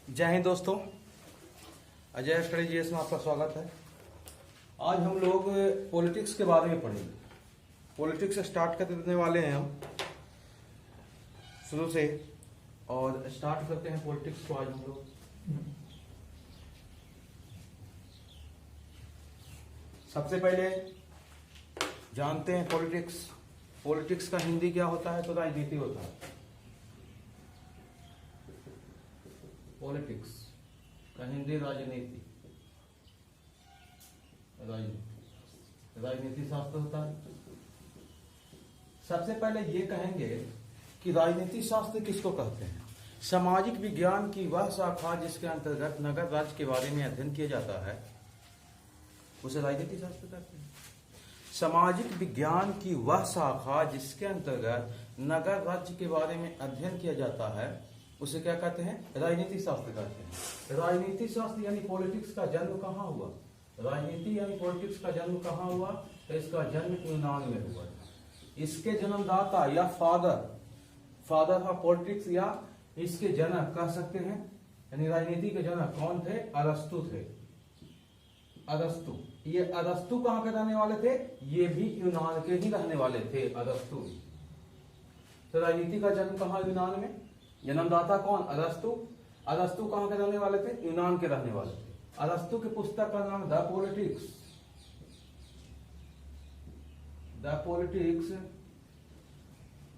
जय हिंद दोस्तों, Ajay study GS में आपका स्वागत है। आज हम लोग पॉलिटिक्स के बारे में पढ़ेंगे। पॉलिटिक्स स्टार्ट कर देने वाले हैं हम शुरू से, और स्टार्ट करते हैं पॉलिटिक्स को आज हम लोग। सबसे पहले जानते हैं पॉलिटिक्स। पॉलिटिक्स का हिंदी क्या होता है? तो राजनीति होता है। पॉलिटिक्स का हिंदी राजनीति, राजनीति शास्त्र होता है। सबसे पहले ये कहेंगे कि राजनीति शास्त्र किसको कहते हैं? सामाजिक विज्ञान की वह शाखा जिसके अंतर्गत नगर राज्य के बारे में अध्ययन किया जाता है, उसे राजनीति शास्त्र कहते हैं। सामाजिक विज्ञान की वह शाखा जिसके अंतर्गत नगर राज्य के बारे में अध्ययन किया जाता है, उसे क्या कहते हैं? राजनीति शास्त्र कहते हैं। राजनीति शास्त्र यानी पॉलिटिक्स का जन्म कहाँ हुआ? राजनीति यानी पॉलिटिक्स का जन्म कहाँ हुआ? तो इसका जन्म यूनान में हुआ। इसके जन्मदाता या फादर ऑफ पॉलिटिक्स या इसके जनक कह सकते हैं, यानी राजनीति के जनक कौन थे? अरस्तु थे। अरस्तु, ये अरस्तु कहाँ के रहने वाले थे? ये भी यूनान के ही रहने वाले थे, अरस्तु। तो राजनीति का जन्म कहाँ? यूनान में। जन्मदाता कौन? अरस्तु। अरस्तु कहाँ के रहने वाले थे? यूनान के रहने वाले थे। अरस्तु की पुस्तक का नाम the politics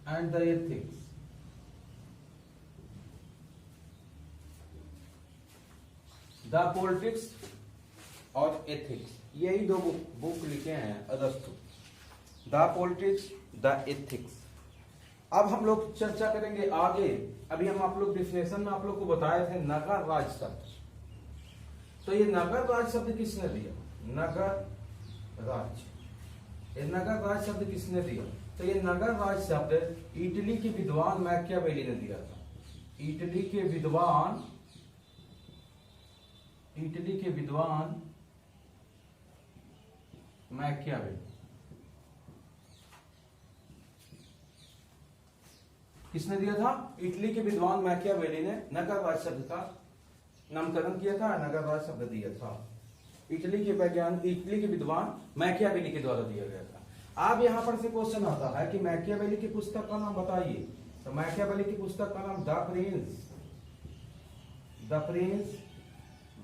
and the ethics. The politics और एथिक्स, यही दो बुक लिखे हैं अरस्तु। The politics, the ethics. अब हम लोग चर्चा करेंगे आगे। अभी हम आप लोग डिफिनेशन में आप लोग को बताए थे नगर राज शब्द। तो ये नगर राज शब्द किसने दिया? नगर राज, ये नगर राज शब्द किसने दिया? तो ये नगर राज शब्द इटली के विद्वान मैकियावेली ने दिया था। इटली के विद्वान मैकियावेली किसने दिया था? इटली के विद्वान मैकियावेली ने नगर राज शब्द का नामकरण किया था, नगर राज शब्द दिया था। इटली के विद्वान मैकियावेली के द्वारा दिया गया था। अब यहां पर से क्वेश्चन आता है कि मैकियावेली की पुस्तक का नाम बताइए। तो मैकियावेली की पुस्तक का नाम the Prince,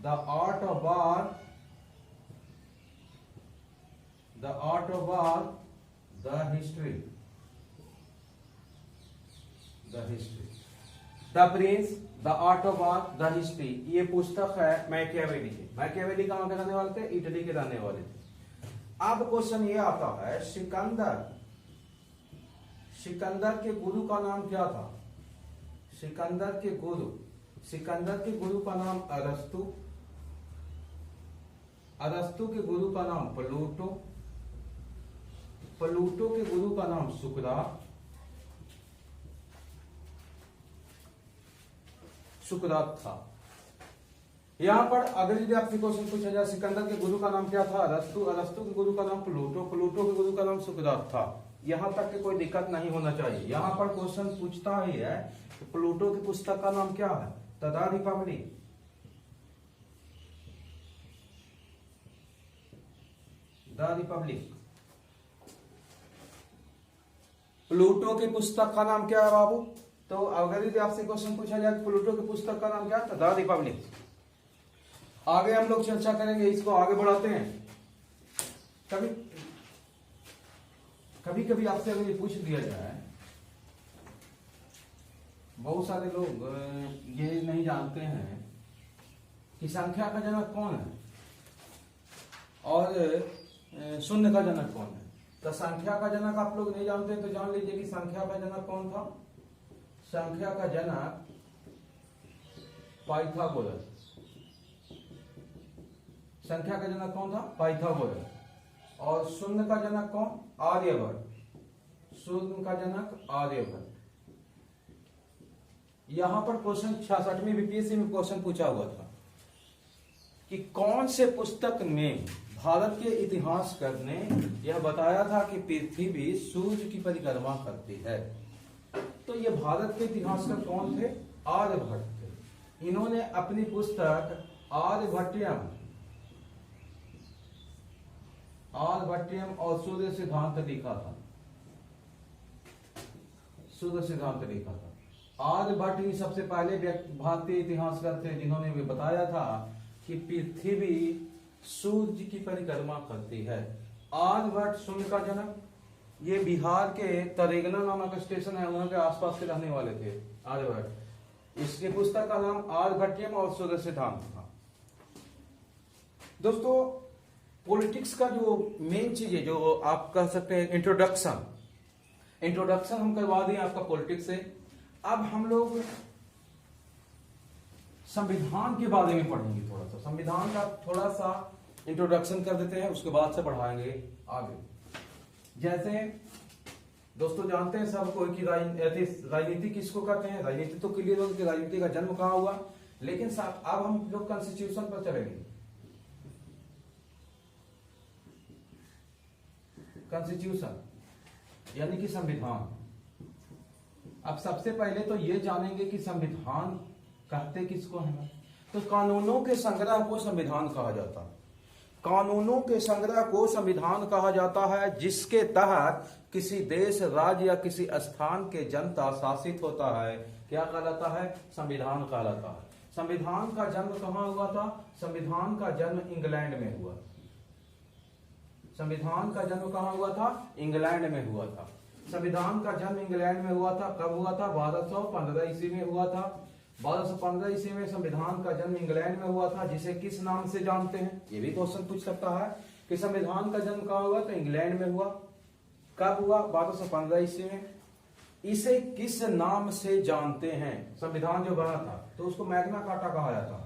the art of war, the history. The Prince, the art of war, the history, ये पुस्तक है मैकियावेली की। मैकियावेली कहां के रहने वाले थे? इटली के रहने वाले थे। अब क्वेश्चन ये आता है, सिकंदर के गुरु का नाम क्या था? सिकंदर के गुरु का नाम अरस्तु। अरस्तु के गुरु का नाम प्लूटो के गुरु का नाम सुकरात था। यहां पर अगर यदि आपसे क्वेश्चन पूछा जाए सिकंदर के गुरु का नाम क्या था? अरस्तु के गुरु का नाम प्लूटो के गुरु का नाम सुकरात था। यहां तक के कोई दिक्कत नहीं होना चाहिए। यहां पर क्वेश्चन पूछता ही है कि प्लूटो की पुस्तक का नाम क्या है? The Republic. प्लूटो की पुस्तक का नाम क्या है बाबू? तो अगर यदि आपसे क्वेश्चन पूछा जाए प्लूटो की पुस्तक का नाम क्या था? The Republic. आगे हम लोग चर्चा करेंगे, इसको आगे बढ़ाते हैं। कभी आपसे अगर ये पूछ दिया जाए, बहुत सारे लोग ये नहीं जानते हैं कि संख्या का जनक कौन है और शून्य का जनक कौन है। तो संख्या का जनक आप लोग नहीं जानते तो जान लीजिए कि संख्या का जनक कौन था। संख्या का जनक पाइथागोरस। संख्या का जनक कौन था? पाइथागोरस। और शून्य का जनक कौन? आर्यभट्ट। शून्य का जनक आर्यभट्ट। यहां पर क्वेश्चन 66वीं बीपीएससी में क्वेश्चन पूछा हुआ था कि कौन से पुस्तक में भारत के इतिहासकार ने यह बताया था कि पृथ्वी सूर्य की परिक्रमा करती है। तो ये भारत के इतिहासकार कौन थे? आर्यभट्ट थे। इन्होंने अपनी पुस्तक आर्यभट्टियम और सूर्य सिद्धांत लिखा था। सूर्य सिद्धांत लिखा था। आर्यभट्ट ही सबसे पहले भारतीय इतिहासकार थे जिन्होंने भी बताया था कि पृथ्वी सूर्य की परिक्रमा करती है। आर्यभट्ट सूर्य का जन्म, ये बिहार के तरेगना नामक स्टेशन है, वहां के आसपास के रहने वाले थे आर्यभट्ट। इसकी पुस्तक का नाम आर्यभट्टियम और सूर्य सिद्धांत था। दोस्तों, पॉलिटिक्स का जो मेन चीज है, जो आप कह सकते हैं इंट्रोडक्शन हम करवा दिए आपका पॉलिटिक्स से। अब हम लोग संविधान के बारे में पढ़ेंगे। थोड़ा सा संविधान का थोड़ा सा इंट्रोडक्शन कर देते हैं, उसके बाद से बढ़ाएंगे आगे। जैसे दोस्तों जानते हैं सब कोई कि राजनीति किसको कहते हैं। राजनीति तो क्लियर हो कि राजनीति का जन्म कहां हुआ, लेकिन अब हम लोग कॉन्स्टिट्यूशन पर चलेंगे। कॉन्स्टिट्यूशन यानी कि संविधान। अब सबसे पहले तो ये जानेंगे कि संविधान कहते किसको हैं। तो कानूनों के संग्रह को संविधान कहा जाता है। कानूनों के संग्रह को संविधान कहा जाता है, जिसके तहत किसी देश, राज्य या किसी स्थान के जनता शासित होता है। क्या कहलाता है? संविधान कहलाता है। संविधान का जन्म कहां हुआ था? संविधान का जन्म इंग्लैंड में हुआ। संविधान का जन्म कहां हुआ था? इंग्लैंड में हुआ था। संविधान का जन्म इंग्लैंड में हुआ था। कब हुआ था? 1215 ईस्वी में हुआ था। 1215 ईस्वी में संविधान का जन्म इंग्लैंड में हुआ था, जिसे किस नाम से जानते हैं? ये भी क्वेश्चन पूछ सकता है कि संविधान का जन्म कहां हुआ? तो इंग्लैंड में हुआ। कब हुआ? 1215 ईस्वी में। इसे किस नाम से जानते हैं? संविधान जो बना था तो उसको मैग्ना कार्टा कहा जाता है।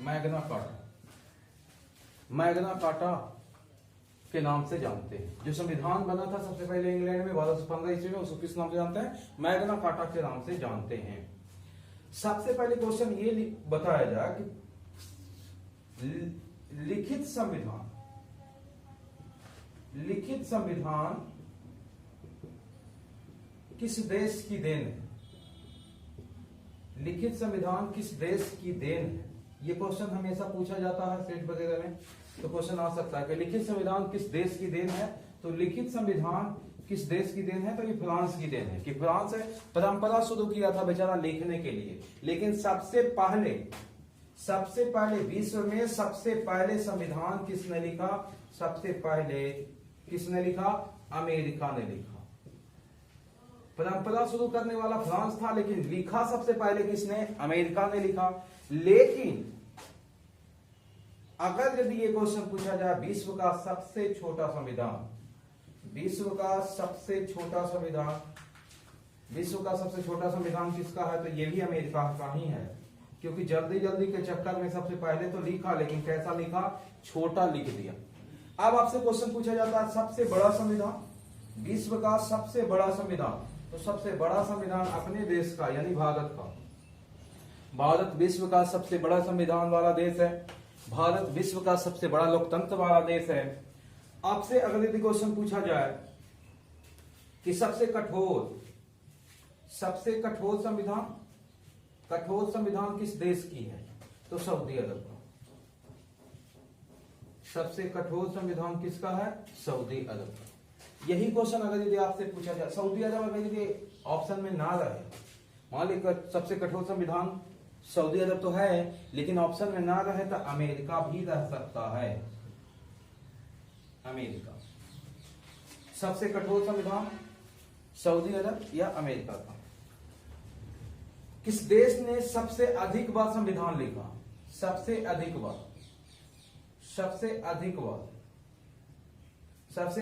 मैग्ना कार्टा, मैग्ना कार्टा के नाम से जानते हैं। जो संविधान बना था सबसे पहले इंग्लैंड में 1215 ईस्वी में, उसको किस नाम से जानते हैं? मैग्ना कार्टा के नाम से जानते हैं। सबसे पहले क्वेश्चन ये बताया जाए कि लिखित संविधान किस देश की देन है? लिखित संविधान किस देश की देन है? ये क्वेश्चन हमेशा पूछा जाता है सेट वगैरह में, तो क्वेश्चन आ सकता है कि लिखित संविधान किस देश की देन है। तो लिखित संविधान किस देश की देन है? तो ये फ्रांस की देन है। कि फ्रांस ने परंपरा शुरू किया था बेचारा लिखने के लिए, लेकिन सबसे पहले विश्व में सबसे पहले संविधान किसने लिखा? सबसे पहले किसने लिखा? अमेरिका ने लिखा। परंपरा शुरू करने वाला फ्रांस था, लेकिन लिखा सबसे पहले किसने? अमेरिका ने लिखा। लेकिन अगर यदि ये क्वेश्चन पूछा जाए विश्व का सबसे छोटा संविधान, विश्व का सबसे छोटा संविधान किसका है? तो ये भी अमेरिका का ही है। क्योंकि जल्दी के चक्कर में सबसे पहले तो लिखा, लेकिन कैसा लिखा? छोटा लिख दिया। अब आपसे क्वेश्चन पूछा जाता है सबसे बड़ा संविधान, विश्व का सबसे बड़ा संविधान। तो सबसे बड़ा संविधान अपने देश का यानी भारत का। भारत विश्व का सबसे बड़ा संविधान वाला देश है। भारत विश्व का सबसे बड़ा लोकतंत्र वाला देश है। आपसे अगर यदि क्वेश्चन पूछा जाए कि सबसे कठोर संविधान किस देश की है? तो सऊदी अरब का। सबसे कठोर संविधान किसका है? सऊदी अरब का। यही क्वेश्चन अगर यदि आपसे पूछा जाए, सऊदी अरब अगर यदि ऑप्शन में ना रहे, मान लीजिए सबसे कठोर संविधान सऊदी अरब तो है, लेकिन ऑप्शन में ना रहे तो अमेरिका भी रह सकता है। अमेरिका सबसे कठोर संविधान सऊदी अरब या अमेरिका का। किस देश ने सबसे अधिक बार संविधान लिखा? सबसे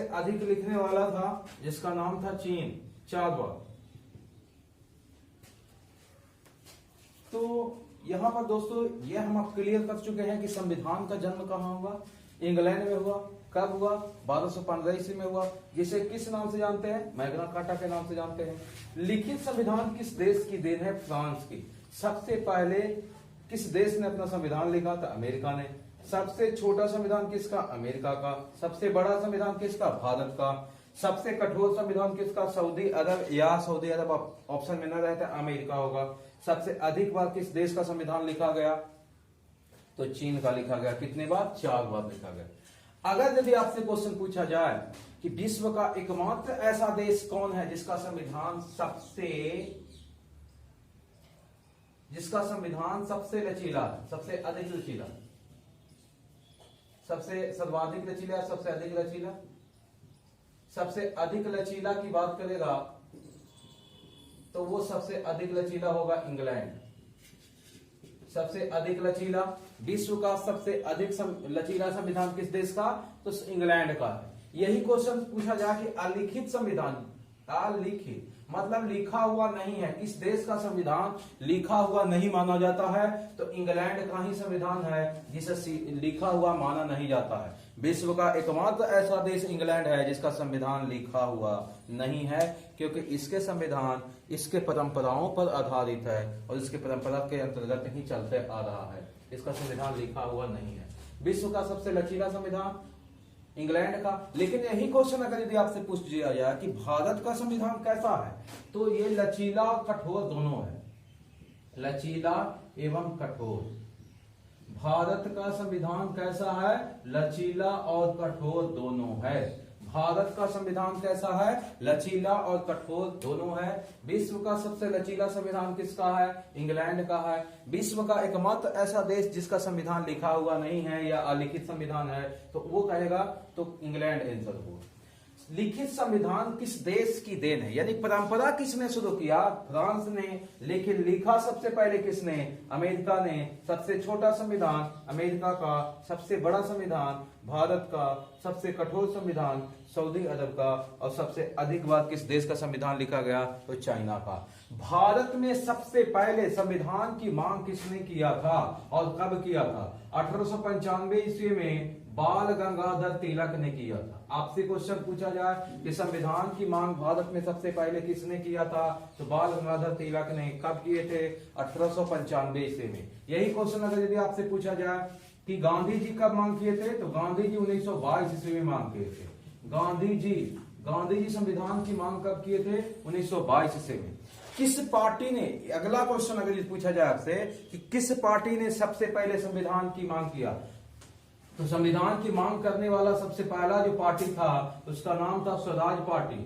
अधिक लिखने वाला था जिसका नाम था चीन, 4 बार। तो यहां पर दोस्तों ये हम अब क्लियर कर चुके हैं कि संविधान का जन्म कहां हुआ? इंग्लैंड में हुआ। कब हुआ? 1215 ईस्वी में हुआ, जिसे किस नाम से जानते हैं? मैग्ना कार्टा के नाम से जानते हैं। लिखित संविधान किस देश की देन है? फ्रांस की। सबसे पहले किस देश ने अपना संविधान लिखा था? अमेरिका ने। सबसे छोटा संविधान किसका? अमेरिका का। सबसे बड़ा संविधान किसका? भारत का। सबसे कठोर संविधान किसका? सऊदी अरब, या सऊदी अरब ऑप्शन में न रहता अमेरिका होगा। सबसे अधिक बार किस देश का संविधान लिखा गया? तो चीन का लिखा गया। कितने बार? 4 बार लिखा गया। अगर यदि आपसे क्वेश्चन पूछा जाए कि विश्व का एकमात्र ऐसा देश कौन है जिसका संविधान सबसे लचीला है, सबसे अधिक लचीला, सबसे सर्वाधिक लचीला, सबसे अधिक लचीला, सबसे अधिक लचीला की बात करेगा तो वो सबसे अधिक लचीला होगा इंग्लैंड। सबसे अधिक लचीला, विश्व का सबसे अधिक लचीला संविधान किस देश का? तो इंग्लैंड का है। यही क्वेश्चन पूछा जाए कि अलिखित संविधान, अलिखित मतलब लिखा हुआ नहीं है, इस देश का संविधान लिखा हुआ नहीं माना जाता है, तो इंग्लैंड का ही संविधान है जिसे लिखा हुआ माना नहीं जाता है। विश्व का एकमात्र ऐसा देश इंग्लैंड है जिसका संविधान लिखा हुआ नहीं है, क्योंकि इसके संविधान इसके परंपराओं पर आधारित है और इसके परंपरा के अंतर्गत ही चलते आ रहा है। इसका संविधान लिखा हुआ नहीं है। विश्व का सबसे लचीला संविधान इंग्लैंड का। लेकिन यही क्वेश्चन अगर यदि आपसे पूछ दिया जाए कि भारत का संविधान कैसा है, तो ये लचीला और कठोर दोनों है, लचीला एवं कठोर। भारत का संविधान कैसा है? लचीला और कठोर दोनों है। भारत का संविधान कैसा है? लचीला और कठोर दोनों है। विश्व का सबसे लचीला संविधान किसका है? इंग्लैंड का है। विश्व का एकमात्र ऐसा देश जिसका संविधान लिखा हुआ नहीं है या अलिखित संविधान है, तो वो कहेगा तो इंग्लैंड आंसर होगा। लिखित संविधान किस देश की देन है, यानी परंपरा किसने शुरू किया? फ्रांस ने। लेकिन लिखा सबसे पहले किसने? अमेरिका ने। सबसे छोटा संविधान अमेरिका का, सबसे बड़ा संविधान भारत का, सबसे कठोर संविधान सऊदी अरब का, और सबसे अधिक बार किस देश का संविधान लिखा गया? तो चाइना का। भारत में सबसे पहले संविधान की मांग किसने किया था और कब किया था? 1895 ईस्वी में बाल गंगाधर तिलक ने किया था। आपसे क्वेश्चन पूछा जाए कि संविधान की मांग भारत में सबसे पहले किसने किया था, तो बाल गंगाधर तिलक ने। कब किए थे? 1895 ईस्वी में। यही क्वेश्चन अगर यदि आपसे पूछा जाए कि गांधी जी कब मांग किए थे, तो गांधी जी 1922 ईस्वी में मांग किए थे। गांधी जी संविधान की मांग कब किए थे? 1922 ईस्वी में। किस पार्टी ने, अगला क्वेश्चन अगर पूछा जाए आपसे कि किस पार्टी ने सबसे पहले संविधान की मांग किया, तो संविधान की मांग करने वाला सबसे पहला जो पार्टी था उसका नाम था स्वराज पार्टी।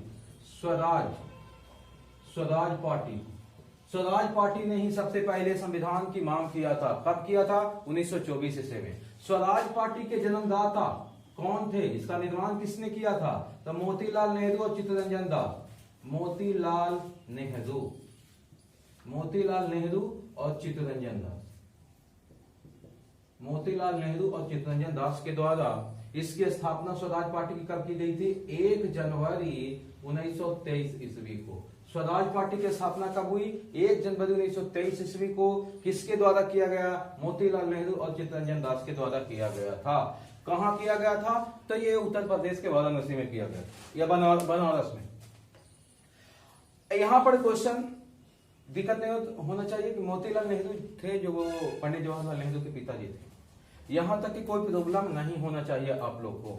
स्वराज पार्टी ने ही सबसे पहले संविधान की मांग किया था। कब किया था? 1924 ईस्वी में। स्वराज पार्टी के जन्मदाता कौन थे? इसका निर्माण किसने किया था? तो मोतीलाल नेहरू और चित्तरंजन दास। मोतीलाल नेहरू और चित्तरंजन दास के द्वारा इसकी स्थापना स्वराज पार्टी की कब की गई थी? 1 जनवरी 1923 ईस्वी को। स्वराज पार्टी की स्थापना कब हुई? 1 जनवरी 1923 ईस्वी को। किसके द्वारा किया गया? मोतीलाल नेहरू और चित्तरंजन दास के द्वारा किया गया था। कहां किया गया था? तो ये उत्तर प्रदेश के वाराणसी में किया गया, या बनारस में। यहां पर क्वेश्चन दिक्कत नहीं होना चाहिए कि मोतीलाल नेहरू थे जो वो पंडित जवाहरलाल नेहरू के पिताजी थे, यहां तक कि कोई प्रॉब्लम नहीं होना चाहिए आप लोग को।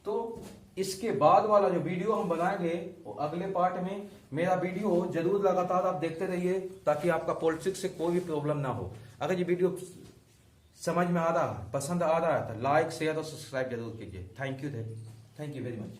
तो इसके बाद वाला जो वीडियो हम बनाएंगे वो अगले पार्ट में, मेरा वीडियो जरूर लगातार आप देखते रहिए ताकि आपका पॉलिटिक्स से कोई भी प्रॉब्लम ना हो। अगर ये वीडियो समझ में आ रहा है, पसंद आ रहा है, तो लाइक शेयर और सब्सक्राइब जरूर कीजिए। Thank you very much.